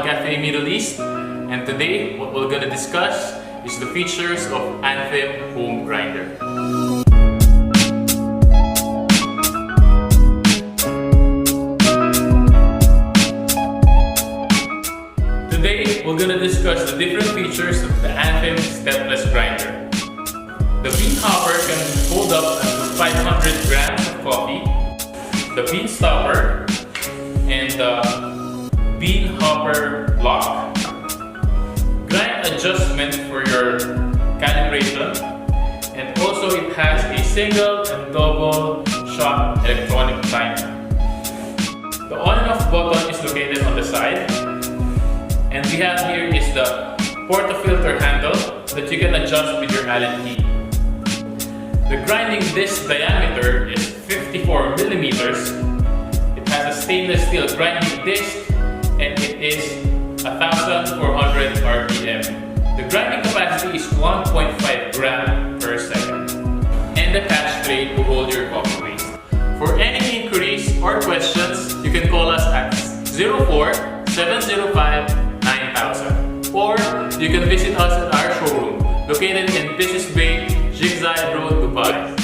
Cafe Middle East, and today what we're gonna discuss is the features of Anfim home grinder. Today we're gonna discuss the different features of the Anfim stepless grinder. The bean hopper can hold up to 500 grams of coffee. The bean stopper and the bean hopper lock, grind adjustment for your calibration, and also it has a single and double shot electronic timer. The on and off button is located on the side, and we have here is the portafilter handle that you can adjust with your Allen key. The grinding disc diameter is 54 millimeters. It has a stainless steel grinding disc and it is 1,400 RPM. The grinding capacity is 1.5 gram per second. And the catch plate to hold your coffee waste. For any inquiries or questions, you can call us at 04-705-9000, or you can visit us at our showroom located in Business Bay, Zigzag Road, Dubai.